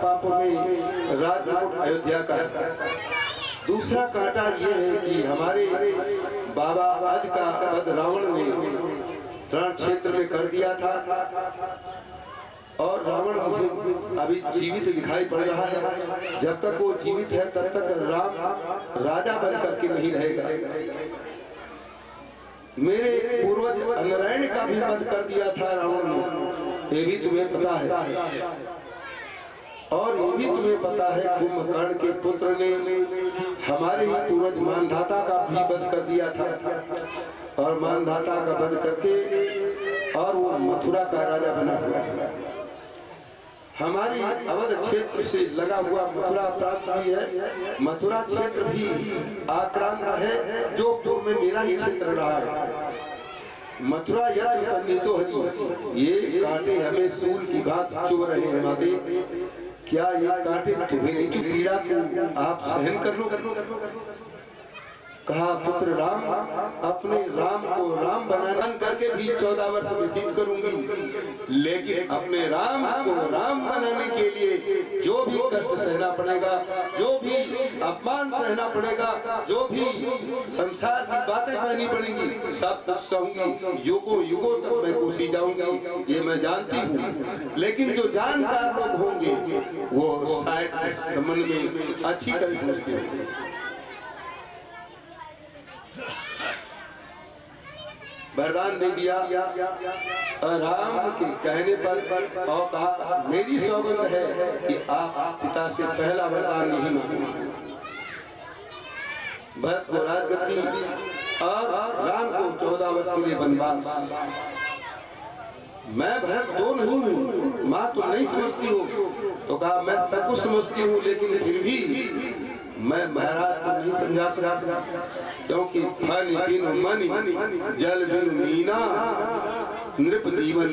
पापों में राजकोट अयोध्या का है। दूसरा कांटा ये है कि हमारे बाबा आज का वध रावण ने रण क्षेत्र में कर दिया था और रावण मुझे अभी जीवित दिखाई पड़ रहा है। जब तक वो जीवित है तब तक राम राजा बन करके नहीं रहेगा। मेरे पूर्वज अंगरायण का भी वध कर दिया था रावण ने, ये भी तुम्हें पता है। और ये भी तुम्हें पता है कुंभकर्ण के पुत्र ने हमारे ही पूर्वज मानधाता का भी वध कर दिया था और मानधाता का वध करके और वो मथुरा का राजा बना हुआ है। हमारी अवध क्षेत्र से लगा हुआ मथुरा प्रांत भी है, मथुरा क्षेत्र भी आक्रांत है जो पूर्व में मेरा ही क्षेत्र रहा है। मथुरा यत्र सन्निहितो हरि, ये कांटे हमें सूल की बात चुभ रहे हैं माते। क्या ये कांटे तुम्हें की पीड़ा को आप सहन कर लो? कहा पुत्र राम, अपने राम को राम बनाना करके भी 14 वर्ष व्यतीत करूंगी, लेकिन अपने राम को राम बनाने के लिए जो भी कष्ट सहना पड़ेगा, जो भी अपमान सहना पड़ेगा, जो भी संसार की बातें सहनी पड़ेंगी, सब कुछ सहूंगी। युगों युगों तक मैं कोसी जाऊंगी, ये मैं जानती हूँ। लेकिन जो जानकार लोग होंगे वो शायद इस संबंध में अच्छी तरह समझते होंगे। वरदान दे दिया राम के कहने पर और कहा मेरी सौगंध है कि आप पिता से पहला वरदान नहीं मांगेंगे। भरत को राजगद्दी और राम को 14 वर्ष के लिए वनवास। मैं भरत दो नहीं हूँ, माँ तुम नहीं समझती हो। तो कहा मैं सब कुछ समझती हूँ, लेकिन फिर भी मैं महाराज को नहीं समझा सकता, क्योंकि पानी बिनु मनि जल बिनु मीना नृप जीवन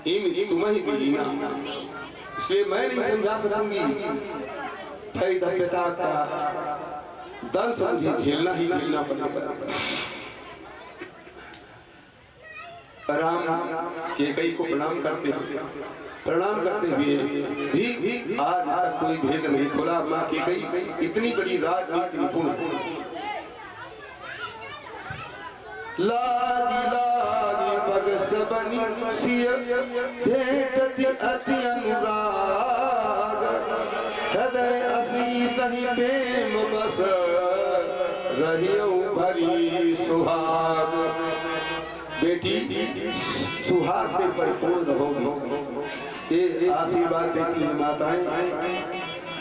इम तुम्हें बीना। इसलिए मैं नहीं समझा सकूंगी। भाई पिता का दंश मुझे झेलना ही झेलना पड़ेगा। राम केकई को प्रणाम करते हुए भी आज तक कोई भेद नहीं खोला। माँ केकई इतनी बड़ी राजनीति निपुण, लागी लागी पग सबनी सिय भेटति अति अनुराग, हृदय असीत ही प्रेम बस रहियो भरी सुहाग। बेटी सुहाग से परिपूर्ण होगी, ये आशीर्वाद देती है माताएं।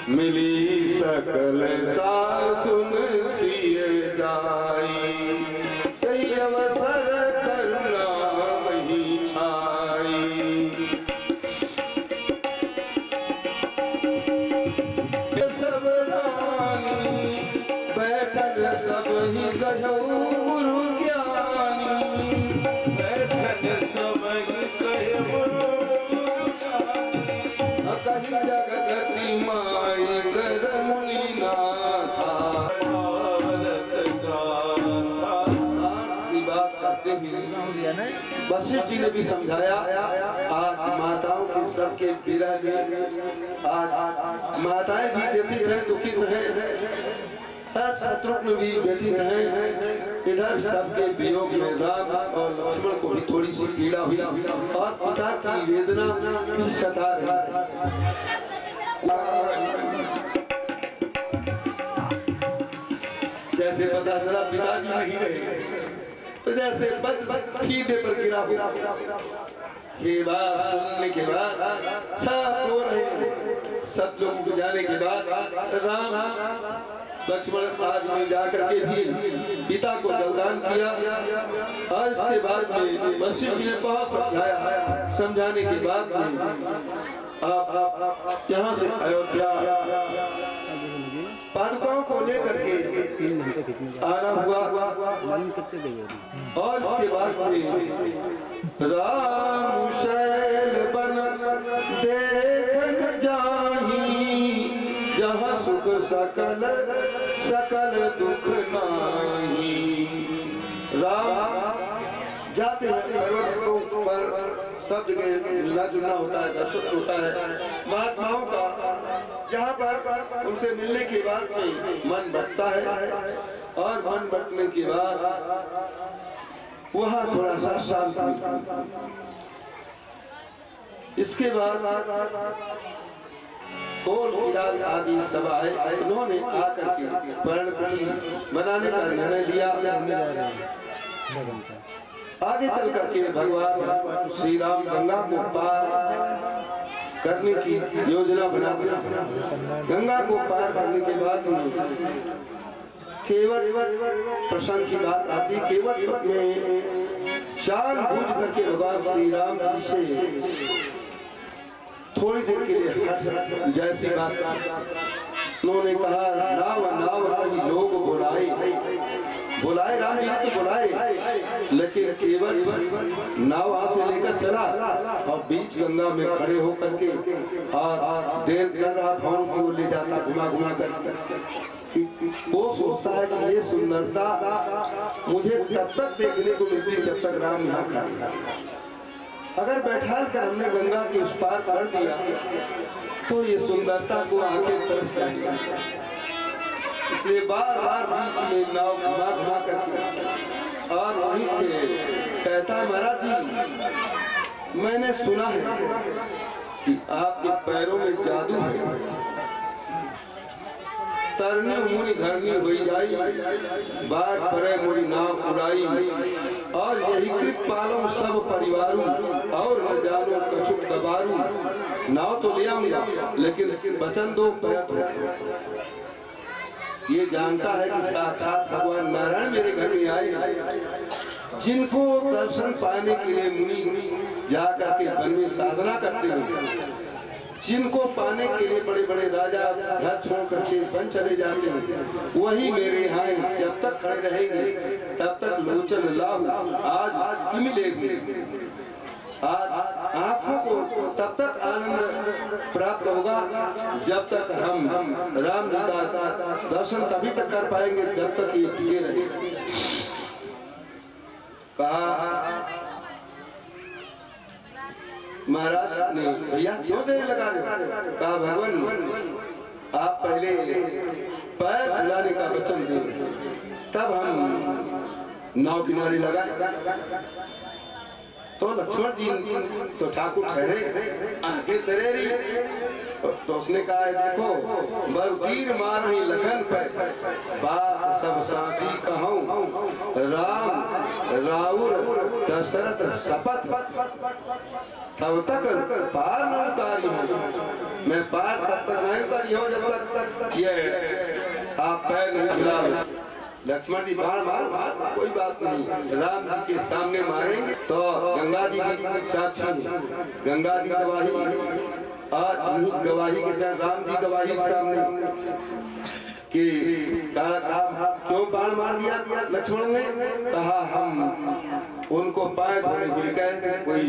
मिली सकल सासुन सिय जाई, कई अवसर करना वही छाई। सब रानी बैठल सब ही गयो गुरु ज्ञानी, कहीं जगति माई कर की बात करते हुए वशिष्ठ जी ने भी समझाया। आज माताओं के सबके विरह में आज माताएं भी व्यथित हैं, दुखित हैं, शत्रुघ्न भी व्यथित हैं। इधर सबके वियोग में राम और लक्ष्मण को भी थोड़ी सी पीड़ा हुई और पिता की वेदना भी सता रही। जैसे पता चला पिताजी नहीं रहे, तो जैसे सीधे पर गिरा हुआ। ये बात सुनने के बाद सब रो रहे हैं। सब लोगों को जाने के बाद राम लक्ष्मण आज में जाकर के भी पिता को जलदान किया। और इसके बाद में वशिष्ठ जी ने बहुत समझाया। समझाने के बाद में आप यहाँ से अयोध्या पादुकाओं को लेकर के आना हुआ। और इसके बाद में राम शैल बन देखन जाही, जहाँ सुख सकल सकल दुख नाही। राम जाते हैं पर्वतों पर, सब जगह मिलना जुलना होता है, दर्शन होता है। महात्माओं का जहाँ पर उनसे मिलने के बाद मन बटता है और मन बटने के बाद वहाँ थोड़ा सा शांत मिलता है। इसके बाद कोल किरात आदि सब आए, उन्होंने आकर के पर्ण बनाने का निर्णय लिया। आगे चल करके भगवान श्री राम गंगा को पार करने की योजना बनाते हैं। गंगा को पार करने के बाद केवट प्रसंग की बात आती। केवट में जानबूझ करके भगवान श्री राम जी से थोड़ी देर के लिए हट जैसी बात उन्होंने कहा, नाव नाव कहीं लोग बुलाए राम जी ने तो बुलाए, लेकिन केवल नाव वहां से लेकर चला और बीच गंगा में खड़े होकर के और देर कर रहा भावों की ओर ले जाता घुमा घुमा कर। वो सोचता है कि ये सुंदरता मुझे तब तक देखने को मिलती जब तक राम यहाँ खड़े। अगर बैठा कर हमने गंगा के उस पार कर दिया तो ये सुंदरता को आंखें तरस जाएंगी। इसलिए बार बार बीच में नाव घुमा घुमा करके और वहीं से कहता, महाराज जी मैंने सुना है कि आपके पैरों में जादू है, तरनी मुनि धरनी हुई जाई, बार परे मुनि नाव उड़ाई, और यही कृत पालम सब परिवारू, और न जानो कछुक दबारू। नाव तो ले आऊंगा लेकिन वचन दो पैर हो। ये जानता है कि साक्षात भगवान नारायण मेरे घर में आए, जिनको दर्शन पाने के लिए मुनि जाकर के वन में साधना करते हैं, जिनको पाने के लिए बड़े बड़े राजा घर छोड़ करके वन चले जाते हैं, वही मेरे यहाँ जब तक खड़े रहेंगे तब तक लोचन लाहू आज मिलेगी। आज आंखों को तब तक आनंद प्राप्त होगा जब तक हम राम जी का दर्शन तभी तक कर पाएंगे जब तक ये टिके रहे। कहा महाराज ने, भैया क्यों देर लगा रहे? कहा भगवान आप पहले पैर फुलाने का वचन दें, तब हम नाव किनारे लगाए। तो लक्ष्मण जी तो ठाकुर ठहरे, आंखें तरेरी, तो उसने कहा देखो बलबीर मार ही लगन पे बात सब साथी कहूं, राम राउर दशरथ शपथ, तब तक पार न उतारी हूँ। मैं पार तब तक नहीं उतारी हूँ जब तक ये आप पैर नहीं फुला। लक्ष्मण जी बार बार कोई बात नहीं, राम जी के सामने मारेंगे तो गंगा जी की साक्षी, गंगा जी गवाही और गवाही के साथ राम जी गवाही सामने कि क्यों बाण मार दिया लक्ष्मण ने? कहा हम उनको पाए धोने के लिए कहे, कोई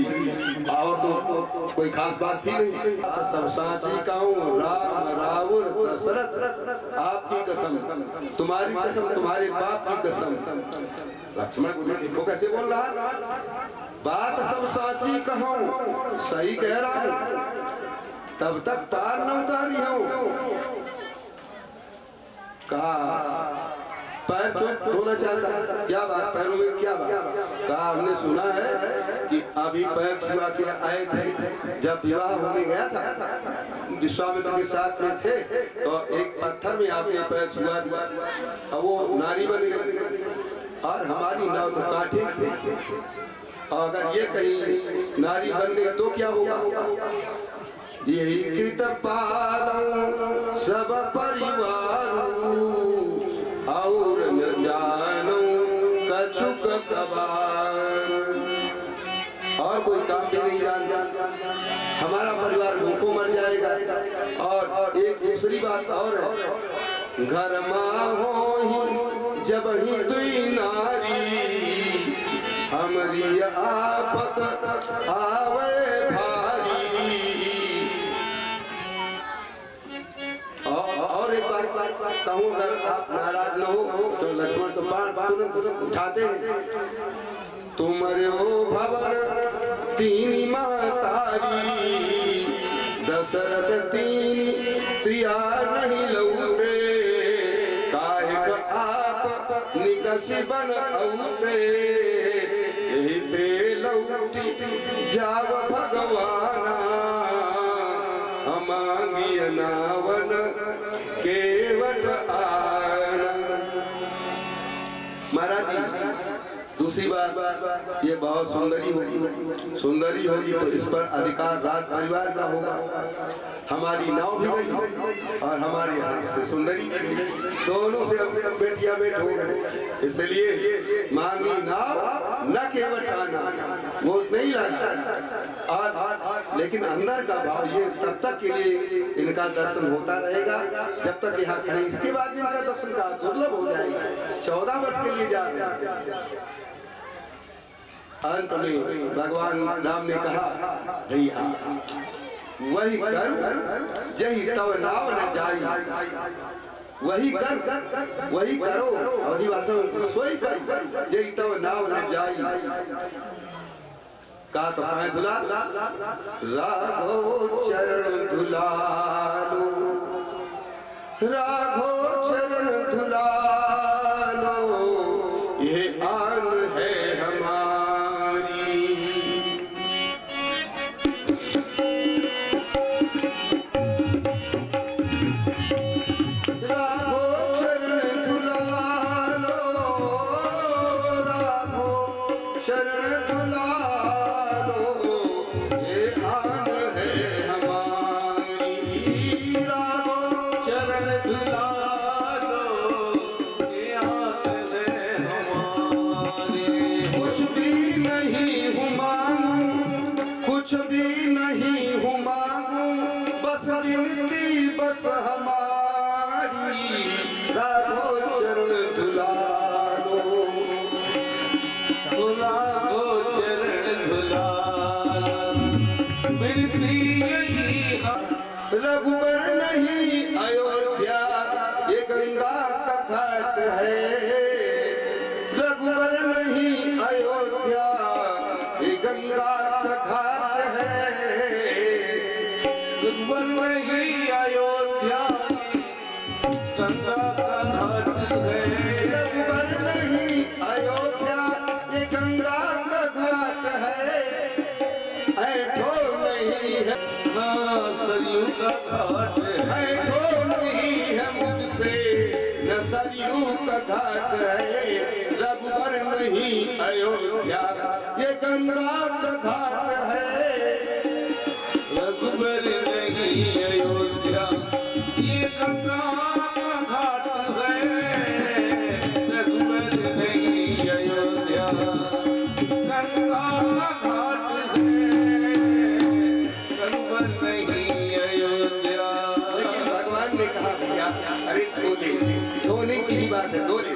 और तो कोई खास बात थी नहीं। सब साची कहूं राम रावण दशरथ आपकी कसम, तुम्हारी कसम, तुम्हारे बाप की कसम। लक्ष्मण बोले देखो कैसे बोल रहा, बात सब साची कहूं, सही कह रहा हूं, तब तक पार न उतारी हूं। कहा पैर क्यों धोना चाहता, क्या बात, पैरों में क्या बात? कहा हमने सुना है कि अभी पैर छुआ के आए थे, जब विवाह होने गया था विश्वामित्र के साथ में थे तो एक पत्थर में आपने पैर छुआ दिया और वो नारी बन गई, और हमारी नाव तो काठी थी, और अगर ये कहीं नारी बन गई तो क्या होगा? यही कृत पालम सब परिवार, और न जानो कछुक कबार। और कोई काम भी नहीं जानता, हमारा परिवार भूखों मर जाएगा। और एक दूसरी बात और है, घर माँ हो ही जब ही दुई नारी, हमारी आफत आवे भारी। और एक बात कहूँ, अगर आप नाराज न हो तो लक्ष्मण तो बाण तुरंत उठाते हैं। तुमरे हो भवन तीन मातारी, दशरथ तीन स्त्रिया नहीं लौटे कायक आप निकस बन औते ते लौटी जाव भगवाना अमांगिय नावन केवट आना। महाराज जी दूसरी बात, ये बहुत सुंदरी होगी तो इस पर अधिकार राज परिवार का होगा। हमारी नाव भी गई और हमारे हाथ से सुंदरी दोनों से अपने बेटिया बेट हो गए, इसलिए मांगी नाव न केवल आना वो नहीं लगा। और लेकिन अंदर का भाव ये तब तक के लिए इनका दर्शन होता रहेगा जब तक यहाँ खड़े, इसके बाद इनका दर्शन का दुर्लभ हो जाएगा। 14 वर्ष के लिए जा रहे हैं। अंत में भगवान राम ने कहा भैया वही कर जही तव नाव न जाई, वही कर वही करो अवधि भाषा में सोई कर जही तव नाव न जाई। का तो पाए धुला राघो चरण धुलालो, राघो चरण धुलालो ये आन है हमारी। बस हमारी राघो चरण धुलालो, राघो चरण धुलालो मिलती यही। रघुबर नहीं अयोध्या ये गंगा का घाट है, रघुबर नहीं अयोध्या ये गंगा का घाट है, रघुबर नहीं अयोध्या गंगा का घाट है, रघुबर नहीं अयोध्या ये गंगा का घाट है। ऐठो नहीं है ना सरयू का घाट है, ऐठो नहीं है मुझसे न सरयू का घाट है, रघुबर नहीं अयोध्या ये गंगा का घाट है, रघुबर नहीं अयोध्या ये गंगा का घाट है, रघुबर नहीं अयोध्या गंगा का घाट है, रघुबर नहीं अयोध्या। लेकिन भगवान ने कहा भैया अरे धोने की ही बात है, धोने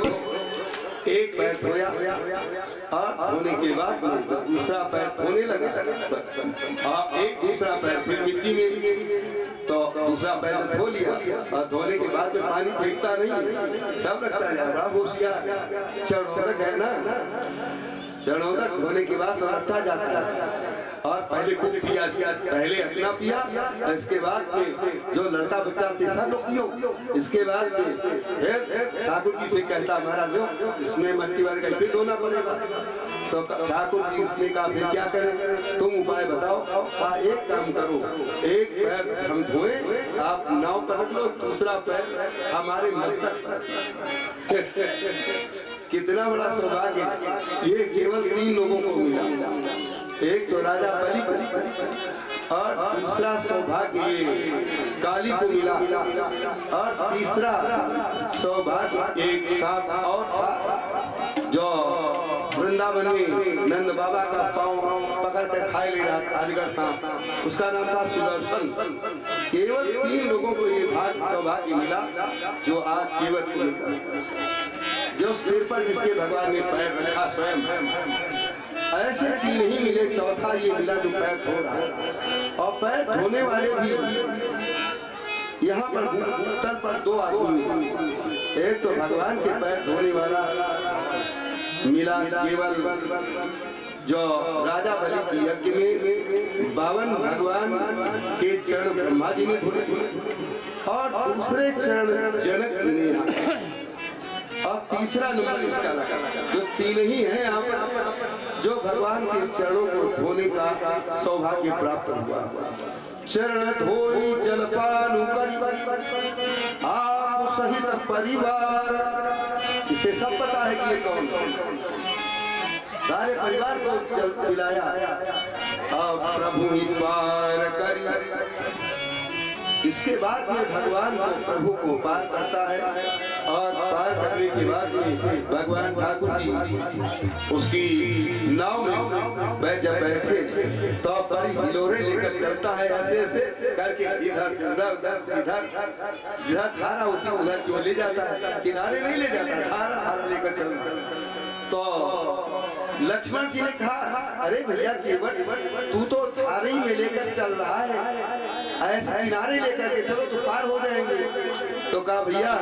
एक पैर धोया और धोने के बाद दूसरा पैर धोने लगा, एक दूसरा पैर फिर मिट्टी में तो दूसरा पैर धो लिया और धोने के बाद में पानी फेंकता नहीं, सब रखता है। बड़ा होशियार चरणोदक है ना, चरणोदक धोने के बाद सब रखा जाता है। और पहले खूब पिया, पहले अपना पिया और इसके बाद में जो लड़का बच्चा तीसरा लोग पियो, इसके बाद में फिर ठाकुर जी से कहता महाराज लो इसमें मट्टी भर कर फिर धोना पड़ेगा। तो ठाकुर जी उसने कहा फिर क्या करें, तुम उपाय बताओ। एक काम करो, एक पैर हम धोए, आप नाव पर रख लो, दूसरा पैर हमारे मस्तक। कितना बड़ा सौभाग्य, ये केवल 3 लोगों को मिला, एक तो राजा बलि को और दूसरा सौभाग्य ये काली को मिला और तीसरा सौभाग्य एक साथ और था जो वृंदावन में नंद बाबा का पांव पकड़ कर खाए ले रहा था, आदिगर सांप, उसका नाम था सुदर्शन। केवल 3 लोगों को ये सौभाग्य मिला जो आज केवल को मिला, जो सिर पर जिसके भगवान ने पैर रखा स्वयं, ऐसे 3 ही मिले, चौथा ये मिला जो पैर धो रहा है। और पैर धोने वाले भी यहाँ पर भूतल पर 2 आदमी, एक तो भगवान के पैर धोने वाला मिला केवल जो राजा बलि की यज्ञ में 52 भगवान के चरण ब्रह्मा जी ने धोए, और दूसरे चरण जनक नेहा, और तीसरा नंबर इसका लगा। जो तीन ही है यहाँ पर जो भगवान के चरणों को धोने का सौभाग्य प्राप्त हुआ। चरण धोई जलपान करी आप सहित परिवार, इसे सब पता है कि ये कौन, सारे परिवार को जल पिलाया और प्रभु ही पार करी। इसके बाद में भगवान को प्रभु को पार करता है, और पार करने के बाद में भगवान ठाकुर जी उसकी नाव में जब बैठे तो बड़ी हिलोरे लेकर चलता है, ऐसे ऐसे करके इधर उधर उधर इधर जिधर धारा होती है उधर क्यों ले जाता है, किनारे नहीं ले जाता, धारा धारा लेकर चलता। तो लक्ष्मण जी ने कहा, अरे भैया केवट तू तो धारे में लेकर चल रहा है, ऐसे किनारे लेकर के चलो तो पार हो जाएंगे। तो कहा भैया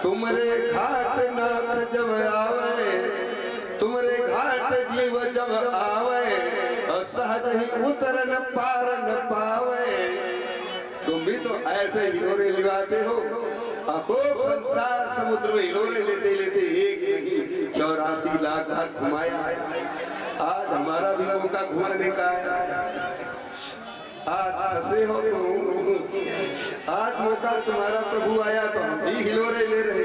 तुमरे घाट नाथ जब आवे, तुमरे घाट जीव जब आवे, और सहज ही उतर न पार न पावे। तुम भी तो ऐसे हिलोरे लिवाते हो, खूब संसार समुद्र में हिलोरे लेते लेते एक नहीं 84 लाख बार घुमाया है। आज हमारा भी मौका घुमाने का है। आज फंसे हो तुम, आज मौका तुम्हारा प्रभु आया तो हम भी हिलोरे ले रहे।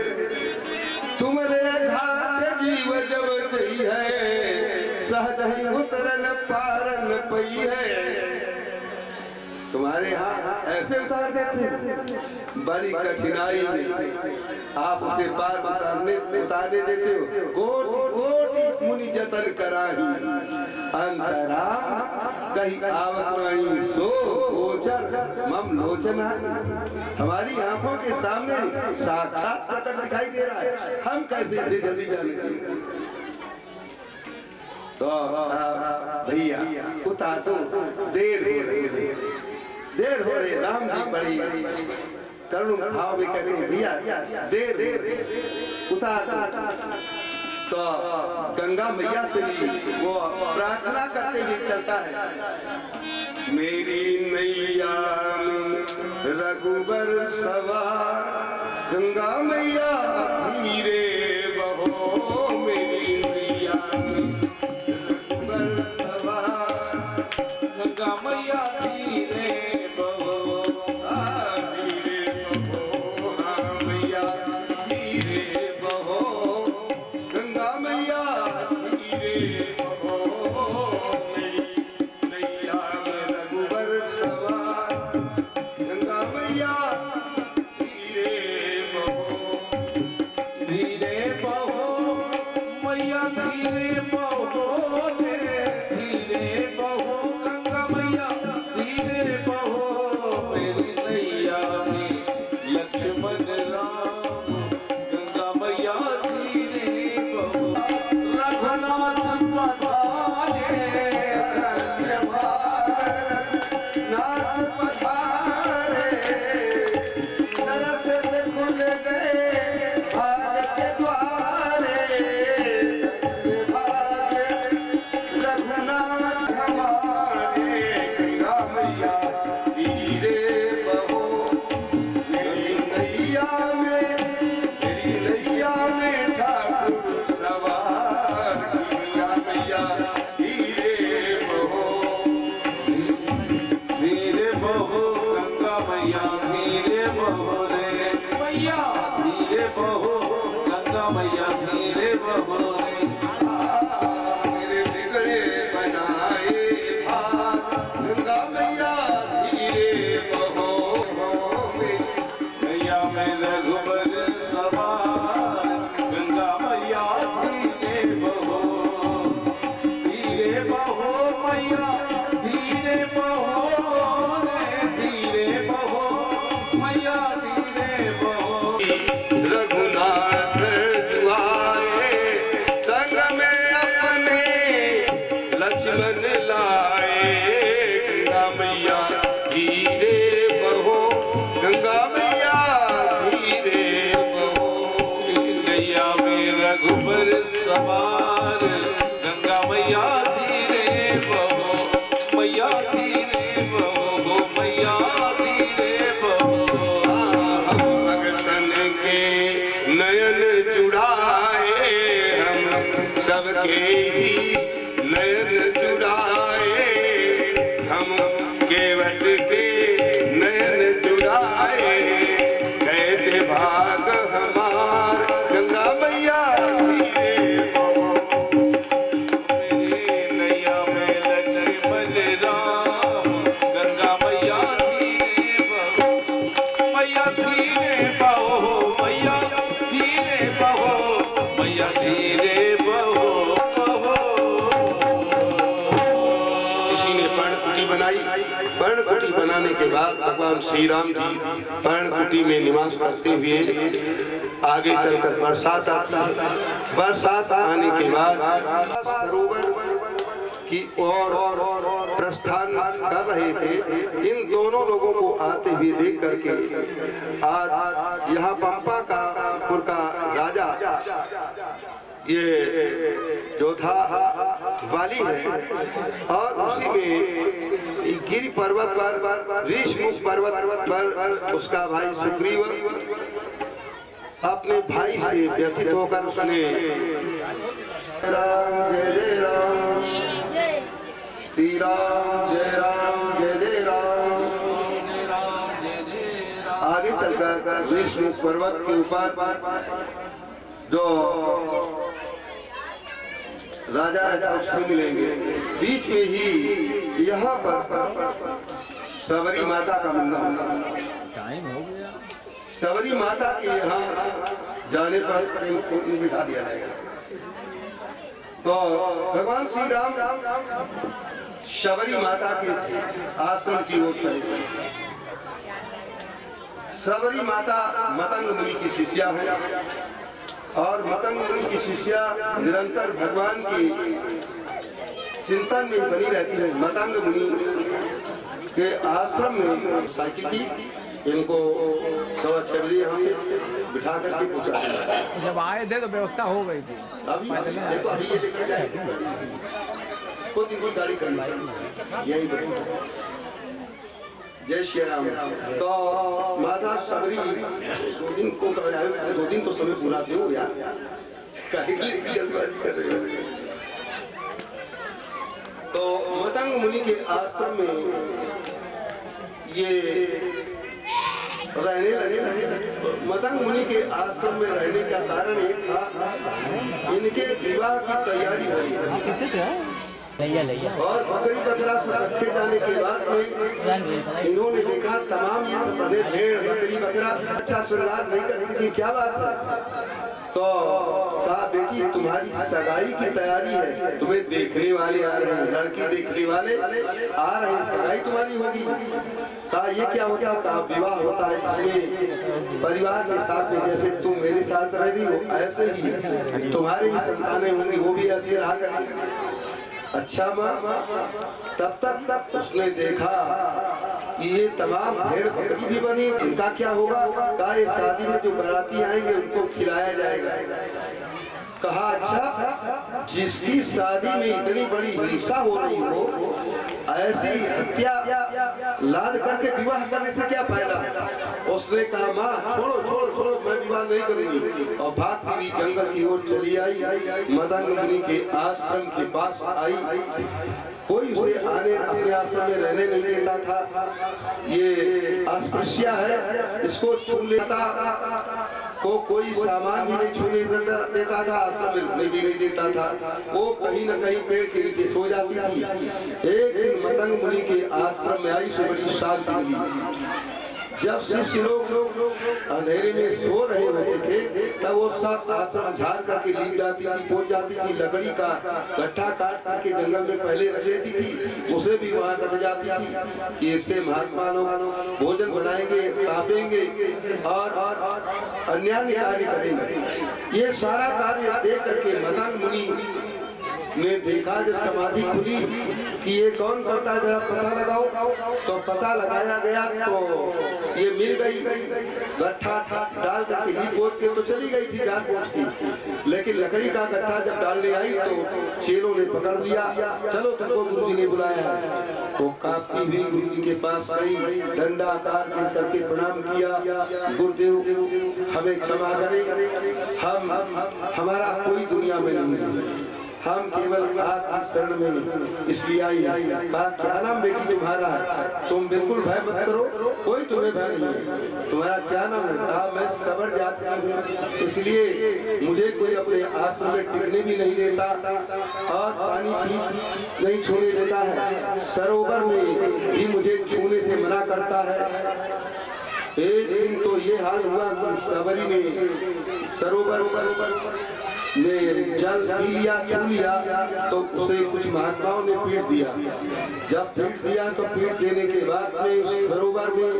तुमरे घाट जीव जब चई है, सहज ही उतरन पारन पई है। तुम्हारे यहाँ ऐसे उतार देते, बड़ी कठिनाई में आप उसे पार उतारने देते हो। कोटि कोटि मुनि जतन कराही, अंतरा कहीं आवत नहीं सो गोचर मम लोचना। हमारी आंखों के सामने साक्षात प्रकट दिखाई दे रहा है, हम कैसे इसे जल्दी जाने। तो भैया उतार दो, देर हो रही है, देर हो रही। राम जी बड़ी करुण भाव में कहते हैं भैया देर हो रही, उतार दो। तो गंगा मैया से भी वो प्रार्थना करते हुए चलता है, मेरी नैया रघुबर सवार, गंगा मैया धीरे बहो, मेरी नैया रघुबर सवार, गंगा मैया धीरे बहो, धीरे बहो, हाँ मैया धीरे बहो, गंगा मैया धीरे बहो, मेरी नैया में रघुबर सवार, गंगा मैया धीरे बहो, धीरे बहो मैया धीरे बहो, धीरे बहो गंगा मैया धीरे बहो, मेरी नैया में लक्ष्मण राम, गंगा मैया धीरे बहो, रघुनाथ पधारे, नाथ पधारे, तरस से खुल गए भाग के द्वारे, भाग रघुनाथ हमारे, गंगा मैया धीरे बहो, मेरी नैया में ठाकुर सवार, गंगा मैया धीरे बहो, धीरे बहो गंगा मैया धीरे बहो रे मैया, धीरे बहो गंगा मैया धीरे बहो रे, मेरे बिगड़े बनाए हाथ, गंगा मैया धीरे बहो, मैया में रघुबर सवार, गंगा मैया धीरे बहो, धीरे बहो मैया धीरे बहो रे, धीरे बहो मैया धीरे बहो, रघुनाथ दुआरे संग में अपने लक्ष्मण लाए, गंगा मैया धीरे बहो, गंगा मैया धीरे बहो, नैया में रघुबर सवार, गंगा मैया धीरे बहो, मैया धीरे बहो, मैया धीरे बहो, सबके ही नयन जुड़ाए, हम केवट के नयन जुड़ाए, कैसे भाग हमार गंगा मैया पर्णकुटी बनाने के बाद भगवान श्री राम जी पर्णकुटी में निवास करते हुए आगे चलकर बरसात आती है। बरसात आने के बाद सरोवर की ओर प्रस्थान कर रहे थे। इन दोनों लोगों को आते हुए देख करके आज यहाँ पंपा का पुर का राजा ये जो था वाली है, और उसी में गिरि पर्वत पर ऋषमुख पर्वत पर उसका भाई सुग्रीव अपने भाई से व्यथित होकर उसने राम जय राम, श्री राम जय राम, जय राम। आगे चलकर ऋषमुख पर्वत के ऊपर जो राजा राजा उससे मिलेंगे। बीच में ही यहाँ पर सबरी माता का मंदिर, टाइम हो गया। सबरी माता के यहाँ जाने पर बिठा दिया जाएगा। तो भगवान श्री राम सबरी माता के आश्रम की ओर चले। सबरी माता मतंग मुनि की शिष्या है, और मतंग मुनि की शिष्या निरंतर भगवान की चिंतन में बनी रहती है। मतंग मुनि के आश्रम में साइकिल की इनको 6 बजे यहाँ से बिठा करके पूछा। जब आए थे तो व्यवस्था हो गई थी। अभी देखो अभी ये देखा जाए कोई गाड़ी करनी यही जय श्री राम। तो माता सबरी 2 दिन को 2 दिन तो समय पूरा दो यार, तो मतंग मुनि के आश्रम में ये रहने लगे। मतंग मुनि के आश्रम में रहने का कारण एक था, इनके विवाह की तैयारी हुई और बकरी बकरा सब रखे जाने के बाद में इन्होंने देखा तमाम ये सब बने भेड़ बकरी बकरा अच्छा श्रृंगार नहीं करती थी। क्या बात है? तो कहा बेटी तुम्हारी सगाई की तैयारी है, तुम्हें देखने वाले आ रहे हैं, लड़की देखने वाले आ रहे हैं, सगाई तुम्हारी होगी। कहा ये क्या होता है? कहा विवाह होता है जिसमें परिवार के साथ में जैसे तुम मेरे साथ रह रही हो ऐसे ही तुम्हारी भी संतानें होंगी, वो भी ऐसे रहा करेंगे। अच्छा माँ, तब तक उसने देखा कि ये तमाम भेड़ बकरी भी बनी, इनका क्या होगा? कहा ये शादी में जो बाराती आएंगे उनको खिलाया जाएगा। कहा अच्छा, जिसकी शादी में इतनी बड़ी हिंसा हो रही हो, ऐसी हत्या लाद करके विवाह करने से क्या फायदा? उसने कहा माँ छोड़ो छोड़ो छोड़ो, मैं विवाह नहीं करूंगी। और भागती हुई जंगल की ओर चली आई। मतंग मुनि के आश्रम के पास आई। कोई उसे आने अपने आश्रम में रहने नहीं देता था। ये अस्पृश्य है, इसको छू लेता को कोई सामान भी नहीं छूने देता था, आश्रम में भी नहीं देता था। वो कहीं न कहीं पेड़ के नीचे सो जाती थी। एक दिन मतंग मुनि के आश्रम में आई से बड़ी शांति मिली। जब शिष्य लोग अंधेरे में सो रहे होते थे तब वो सब आश्रम झाड़ करके लीप जाती थी, पोंछ जाती थी। लकड़ी का गट्ठा काट करके जंगल में पहले रख लेती थी, उसे भी वहाँ रख जाती थी कि इससे महात्मा लोग भोजन बनाएंगे, तापेंगे और अन्य कार्य करेंगे। ये सारा कार्य देख करके मतंग मुनि ने देखा जब समाधि खुली कि ये कौन करता है, जरा पता लगाओ। तो पता लगाया गया तो ये मिल गई। गट्ठा डाल करके ही पोंछ के तो चली गई थी जान पोंछ की, लेकिन लकड़ी का गट्ठा जब डालने आई तो चेलों ने पकड़ लिया। चलो तुमको गुरु जी ने बुलाया है। तो कांपती हुई गुरु जी के पास गई, डंडा आकार करके प्रणाम किया। गुरुदेव हमें क्षमा करें, हम हमारा कोई दुनिया में नहीं है, हम केवल आपकी शरण में इसलिए आई। कहा क्या नाम बेटी तुम्हारा है? तुम बिल्कुल भय मत करो, कोई तुम्हें भय नहीं है। तुम्हारा क्या नाम है? कहा मैं सबर जात का हूँ, इसलिए मुझे कोई अपने आश्रम में टिकने भी नहीं देता और पानी भी नहीं छूने देता है, सरोवर में भी मुझे छूने से मना करता है। एक दिन तो ये हाल हुआ कि सबरी ने सरोवर में जल पी लिया, छू लिया, तो उसे कुछ महात्माओं ने पीट दिया। जब पीट दिया तो पीट देने के बाद में उस सरोवर में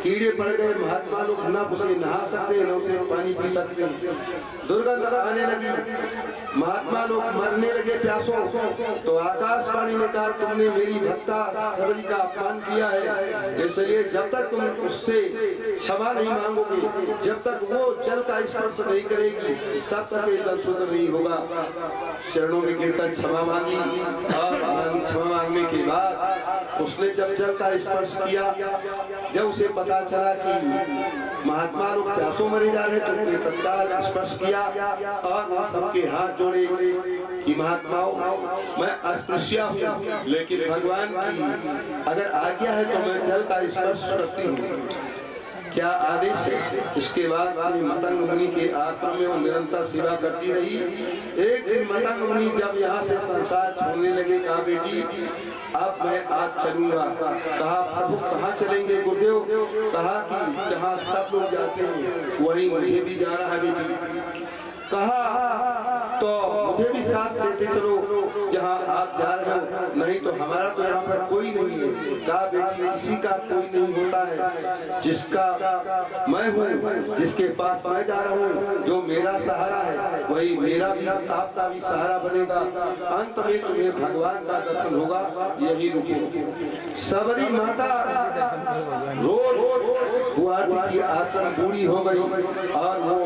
कीड़े पड़ गए। महात्मा लोग न उसे नहा सकते न उसे पानी पी सकते, दुर्गंध आने लगी। महात्मा लोग मरने लगे प्यासों। तो आकाशवाणी ने कहा तुमने मेरी भक्ता सबरी का अपमान किया है, इसलिए जब तक तुम उससे क्षमा नहीं मांगोगे, जब तक वो जल का स्पर्श नहीं करेगी, तब तक ये जल शुद्ध नहीं होगा। चरणों में गिरकर क्षमा मांगी और क्षमा मांगने के बाद उसने जब जल का स्पर्श किया, जब उसे पता चला कि महात्मा लोग प्यासों मरे जा रहे, तो उसने तत्काल स्पर्श किया और सबके हाथ जोड़े कि महात्माओं मैं अस्पृश्य हूँ, लेकिन भगवान की अगर आज्ञा है तो मैं जल का स्पर्श करती हूँ, क्या आदेश है? इसके बाद मतंग मुनि के आश्रम में वो निरंतर सेवा करती रही। एक दिन मतंग मुनि जब यहाँ से संसार छोड़ने लगे, कहा बेटी अब मैं आज चलूंगा। कहा प्रभु कहाँ चलेंगे गुरुदेव? कहा कि जहाँ सब लोग जाते हैं वहीं मुझे भी जाना है बेटी। कहा तो मुझे भी साथ लेते चलो जहाँ आप जा रहे हो, नहीं तो हमारा तो यहाँ पर कोई नहीं है। कहा बेटी किसी का कोई नहीं होता है, जिसका मैं हूँ, जिसके पास मैं जा रहा हूँ, जो मेरा सहारा है वही मेरा भी आपका भी सहारा बनेगा। अंत में तुम्हें भगवान का दर्शन होगा, यही रुको। सबरी माता रोज गुवाहाटी की आश्रम बूढ़ी हो गई और वो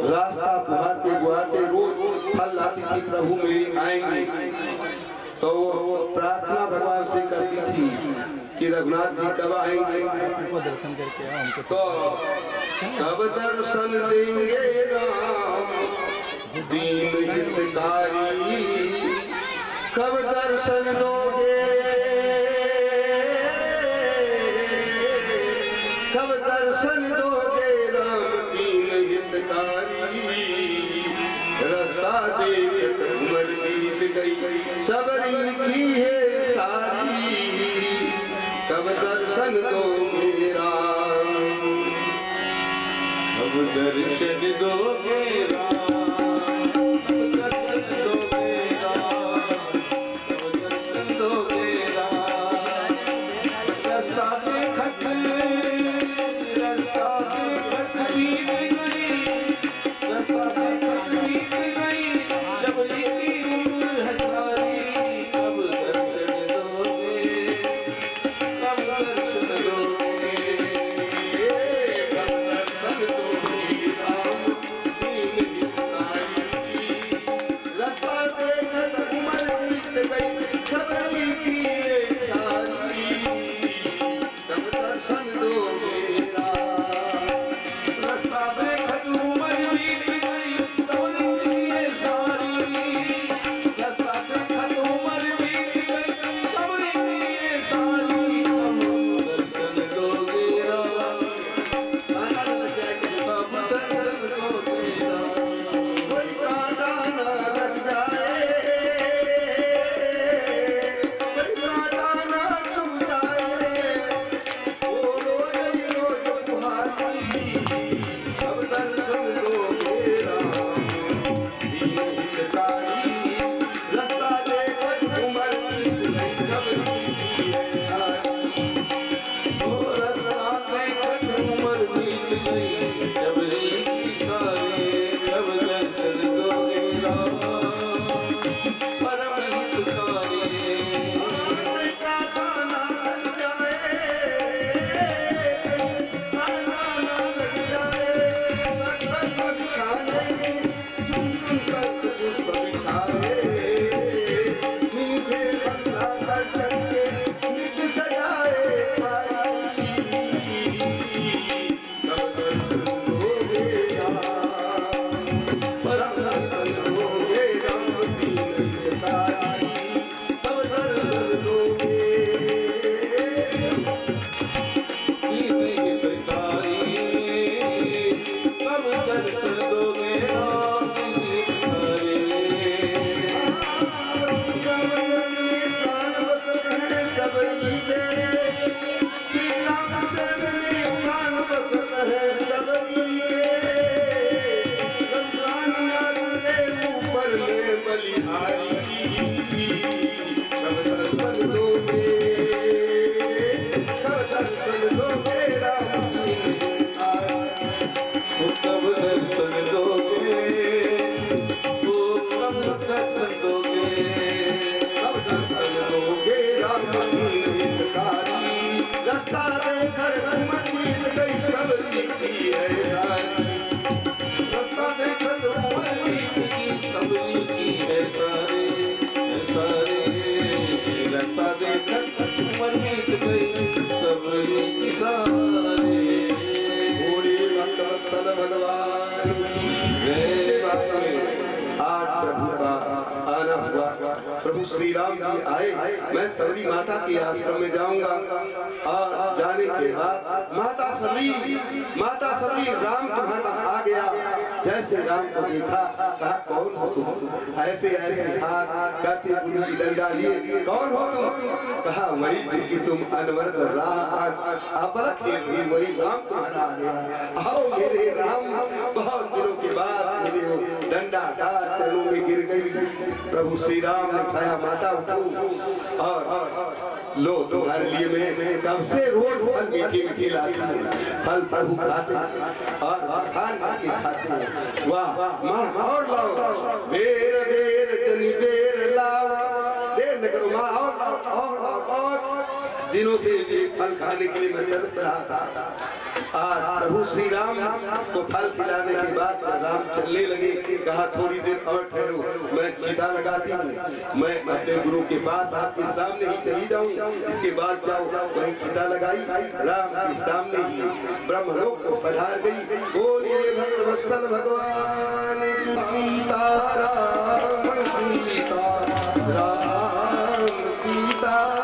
रास्ता गुवाहाटी रोज फल लाती थी, प्रभु मेरी आएंगे। तो वो प्रार्थना भगवान से करती थी कि रघुनाथ जी कब आएंगे, तो कब दर्शन देंगे राम दीन हितकारी, कब दर्शन दोगे, कब दर्शन दोगे राम दीन हितकारी। रास्ता देख उम्र बीत गई सबरी की है सारी, कब दर्शन दोगे राम, कब दर्शन दोगे राम, कब दर्शन दोगे राम, कब दर्शन दोगे राम। रास्ता देखत बीत गई, रास्ता देखत बीत गई सबरी की उम्र है सारी, कब दर्शन दोगे, कब दर्शन दोगे, कब दर्शन दोगे राम दीन हितकारी। रास्ता देखत उम्र बीत गई सबरी की सारी, कब दर्शन दोगे राम। रास्ता देखत उम्र बीत गई सबरी की सारी, रास्ता देखत उम्र बीत गई सबरी की सारी, कब दर्शन दोगे राम, कब दर्शन दोगे राम। कोई कांटा न लग जाए, कोई कांटा न चुभ जाए, वो रोज ही रोज बुहारी, कब दर्शन दोगे राम दीन हितकारी। रास्ता देखत उम्र बीत गई सबरी की सारी, ओ रास्ता देखत उम्र बीत गई सबरी की सारी, कब दर्शन दोगे राम परम हितकारी। कोई कांटा न लग जाए, कांटा न लग जाए, बस बिछाने चुन चुन कर पुष्प बिछाए, मीठे पत्ता कर करके नित सजाए खाई, कब दर्शन वो कब दर्शन दोगे, वो कब दर्शन दोगे, कब दर्शन दोगे राम की हितकारी, रास्ता देखकर उम्मत बीत गई सबरी की है सारी, रास्ता देखकर उम्मत बीत गई सबरी की है सारी, रास्ता देखकर उम्मत बीत गई सबरी की सारी। भगवान आज प्रभु का आना हुआ, प्रभु श्री राम जी आए, मैं सबरी माता के आश्रम में जाऊंगा और जाने के बाद माता सबरी राम तुम्हारा आ गया, जैसे राम को देखा कहा कौन हो तुम, ऐसे ऐसे हाथ करते बुरी डंडा लिए कौन हो तुम, कहा वही जिसकी तुम अनवरत राह अपलक खेल वही राम तुम्हारा आ गया, आओ मेरे राम। बहुत दिनों के बाद मेरे डंडा का चरणों में गिर गई, प्रभु श्री राम ने कहा माता उठो और लो तुम्हारे लिए मैं कब से रोज फल मीठी मीठी लाती हूँ, फल प्रभु खाते और खान के खाते, वाह माँ और लाओ बेर बेर जनी बेर लाओ, देर न करो माँ और लाओ और लाओ, और दिनों से फल खाने के लिए मैं तड़प रहा था। आज प्रभु श्री राम को फल खिलाने के बाद राम चलने लगे, कहा थोड़ी देर और ठहरो, मैं चिता लगाती हूँ, मैं अपने गुरु के पास आपके सामने ही चली जाऊँ, इसके बाद जाओ, वहीं चिता लगाई, राम के सामने ही ब्रह्मलोक को पधार गई। बोलिए भक्तवत्सल भगवान की सीताराम सीताराम सीताराम।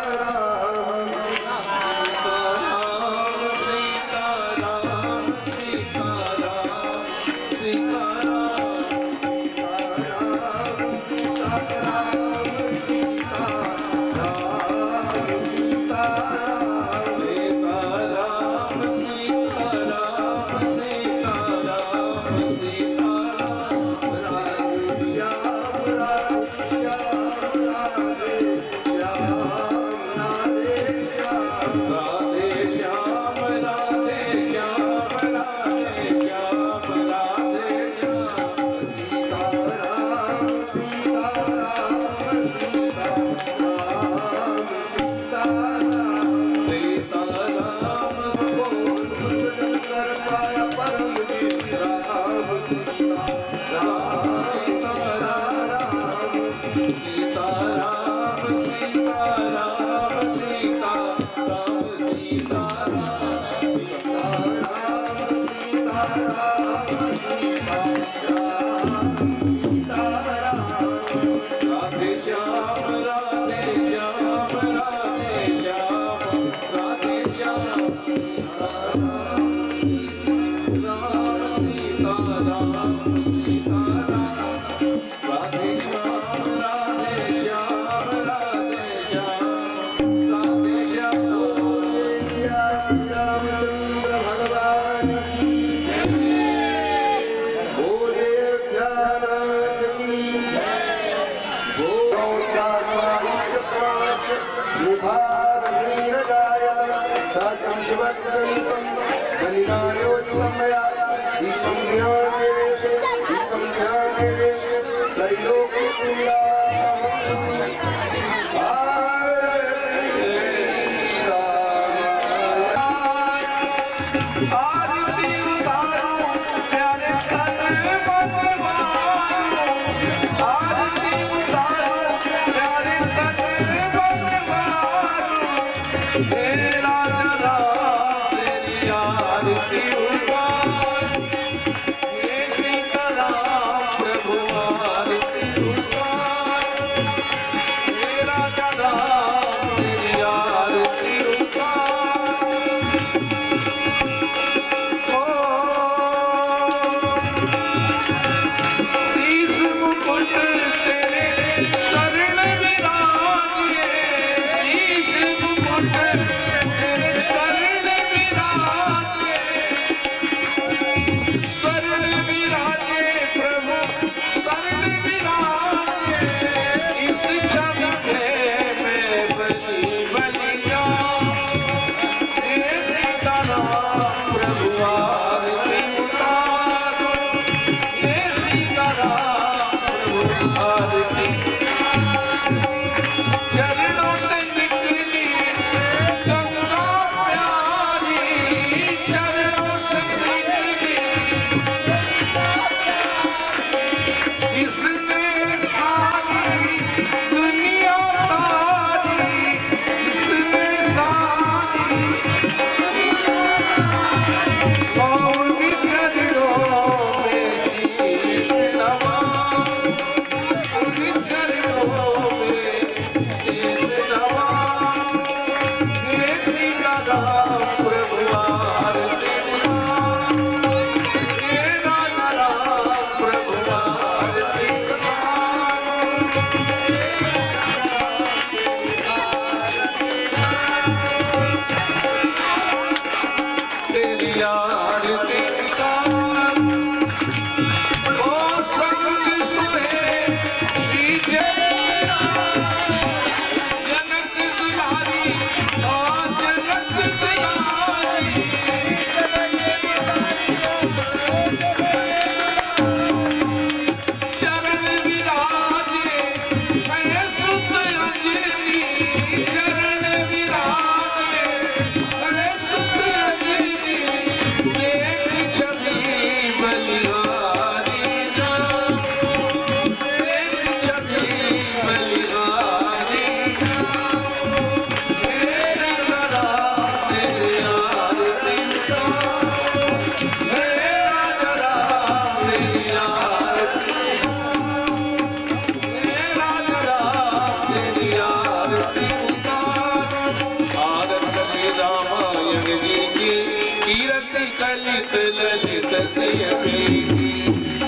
ललित श्री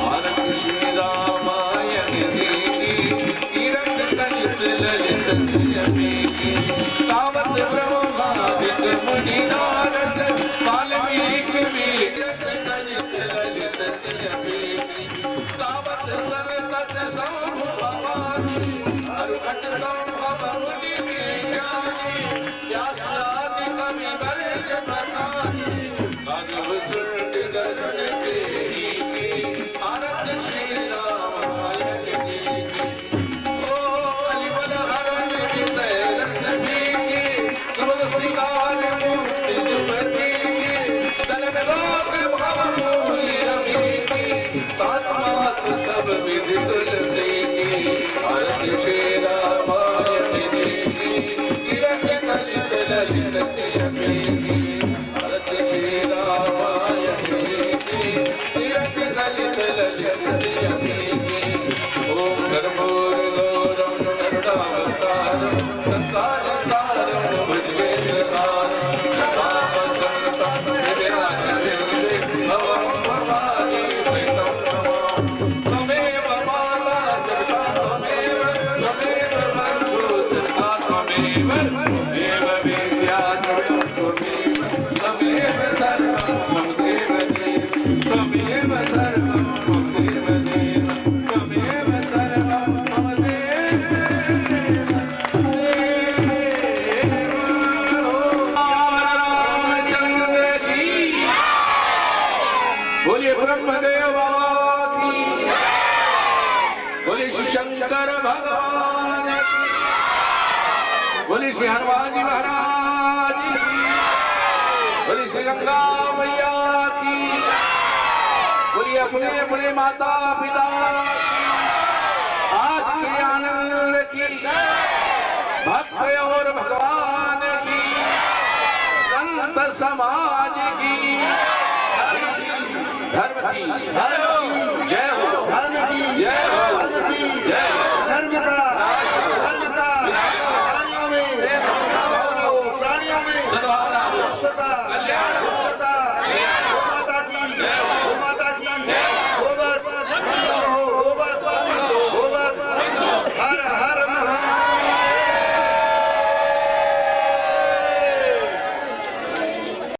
आरती श्री रामायण देवी तीरथ ललित ललित श्री तावत ब्रह्मादिक मुनि नारद वाल्मीकि ललित ललित श्री तावत संतत शंभु भवानी अरुघट संभव मुनि ज्ञानी व्यासादि कवि वर्ग बताहि गानव सुरति गगन तेहि आरत श्री रामायण देवी ओ अलिमल हरण विषय रश्मि सुमन श्रृंगार मूर्ति जुपति दलन लोक भव मूल्य रवि सात्मात सब विधि तुलसी आरत श्री रामायण देवी तीरथ ललित ललित श्री आरत श्री रामायण देवी तीरथ ललित ललित श्री ओम कर्पूर गौरम करुणावतारम संसार सारम भुजगेन्द्रहारम राम संतम हृदयारविन्दे भवं भवानी प्रीतं नमामि त्वमेव माता जगता त्वमेव बन्धु सखा त्वमेव देव विद्या त्वमेव त्वमेव सर्वं मम देव देव त्वमेव सर्वं मम देव देव त्वमेव सर्वं मम देव रामचंद्र की बोलिए ब्रह्मदेव बाबा की बोलिए श्री शंकर भगवान की बोलिए श्री हनुमान जी महाराज की बोलिए श्री गंगा मैया की बोलिए अपने अपने माता पिता आज के आनंद की भक्त और भगवान की संत समाज की धर्म की